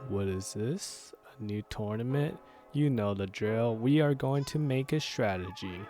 What is this? A new tournament? You know the drill. We are going to make a strategy.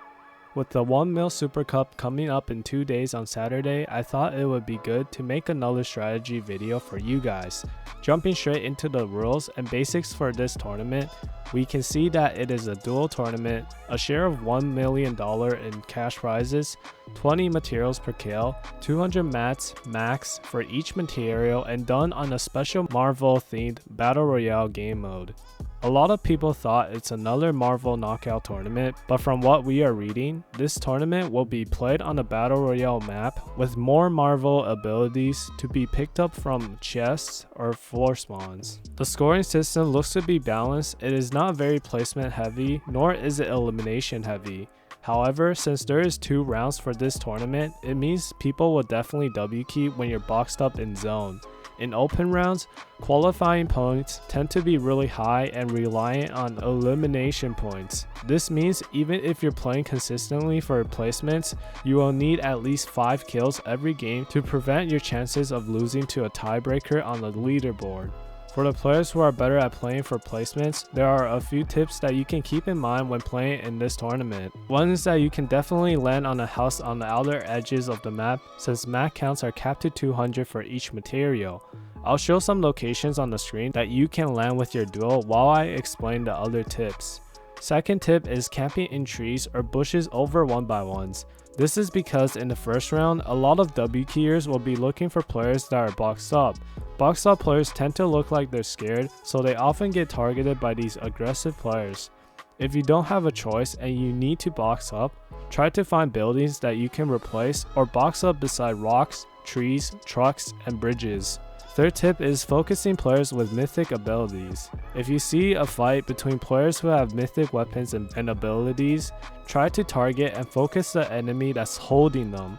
With the 1 mil Super Cup coming up in 2 days on Saturday, I thought it would be good to make another strategy video for you guys. Jumping straight into the rules and basics for this tournament, we can see that it is a dual tournament, a share of $1 million in cash prizes, 20 materials per kill, 200 mats max for each material, and done on a special Marvel themed Battle Royale game mode. A lot of people thought it's another Marvel knockout tournament, but from what we are reading, this tournament will be played on a Battle Royale map with more Marvel abilities to be picked up from chests or floor spawns. The scoring system looks to be balanced. It is not very placement heavy, nor is it elimination heavy. However, since there is 2 rounds for this tournament, it means people will definitely W key when you're boxed up in zone. In open rounds, qualifying points tend to be really high and reliant on elimination points. This means even if you're playing consistently for placements, you will need at least 5 kills every game to prevent your chances of losing to a tiebreaker on the leaderboard. For the players who are better at playing for placements, there are a few tips that you can keep in mind when playing in this tournament. One is that you can definitely land on a house on the outer edges of the map, since map counts are capped to 200 for each material. I'll show some locations on the screen that you can land with your duel while I explain the other tips. Second tip is camping in trees or bushes over 1x1s. This is because in the first round, a lot of W keyers will be looking for players that are boxed up. Boxed up players tend to look like they're scared, so they often get targeted by these aggressive players. If you don't have a choice and you need to box up, try to find buildings that you can replace or box up beside rocks, trees, trucks, and bridges. Third tip is focusing players with mythic abilities. If you see a fight between players who have mythic weapons and abilities, try to target and focus the enemy that's holding them.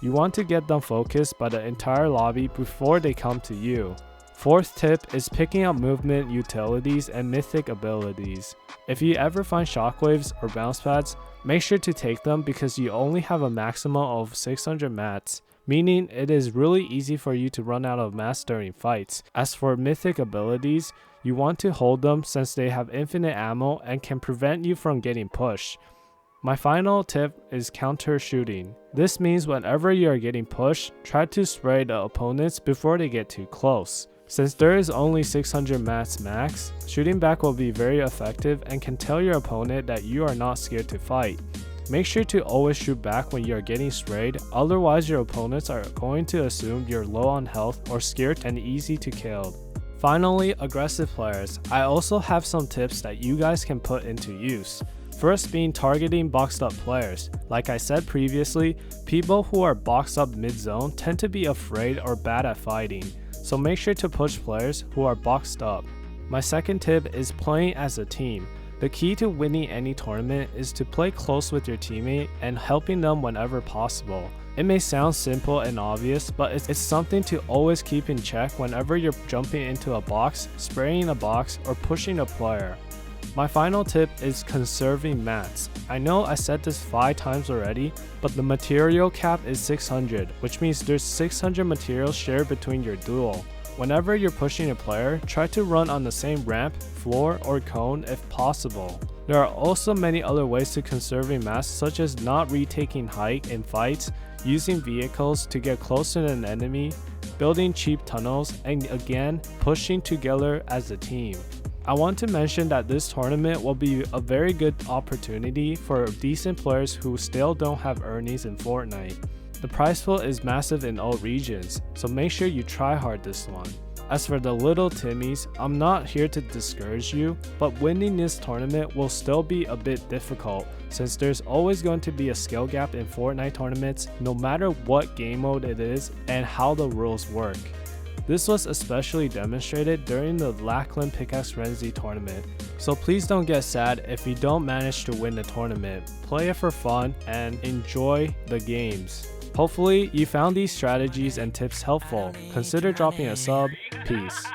You want to get them focused by the entire lobby before they come to you. Fourth tip is picking up movement utilities and mythic abilities. If you ever find shockwaves or bounce pads, make sure to take them because you only have a maximum of 600 mats, meaning it is really easy for you to run out of mats during fights. As for mythic abilities, you want to hold them since they have infinite ammo and can prevent you from getting pushed. My final tip is counter shooting. This means whenever you are getting pushed, try to spray the opponents before they get too close. Since there is only 600 mats max, shooting back will be very effective and can tell your opponent that you are not scared to fight. Make sure to always shoot back when you are getting sprayed, otherwise your opponents are going to assume you're low on health or scared and easy to kill. Finally, aggressive players. I also have some tips that you guys can put into use. First being targeting boxed up players. Like I said previously, people who are boxed up mid-zone tend to be afraid or bad at fighting, so make sure to push players who are boxed up. My second tip is playing as a team. The key to winning any tournament is to play close with your teammate and helping them whenever possible. It may sound simple and obvious, but it's something to always keep in check whenever you're jumping into a box, spraying a box, or pushing a player. My final tip is conserving mats. I know I said this 5 times already, but the material cap is 600, which means there's 600 materials shared between your duel. Whenever you're pushing a player, try to run on the same ramp, floor, or cone if possible. There are also many other ways to conserving mats, such as not retaking height in fights, using vehicles to get close to an enemy, building cheap tunnels, and again, pushing together as a team. I want to mention that this tournament will be a very good opportunity for decent players who still don't have earnings in Fortnite. The prize pool is massive in all regions, so make sure you try hard this one. As for the little Timmies, I'm not here to discourage you, but winning this tournament will still be a bit difficult since there's always going to be a skill gap in Fortnite tournaments no matter what game mode it is and how the rules work. This was especially demonstrated during the Lackland Pickaxe Frenzy tournament, so please don't get sad if you don't manage to win the tournament. Play it for fun and enjoy the games. Hopefully you found these strategies and tips helpful. Consider dropping a sub. Peace.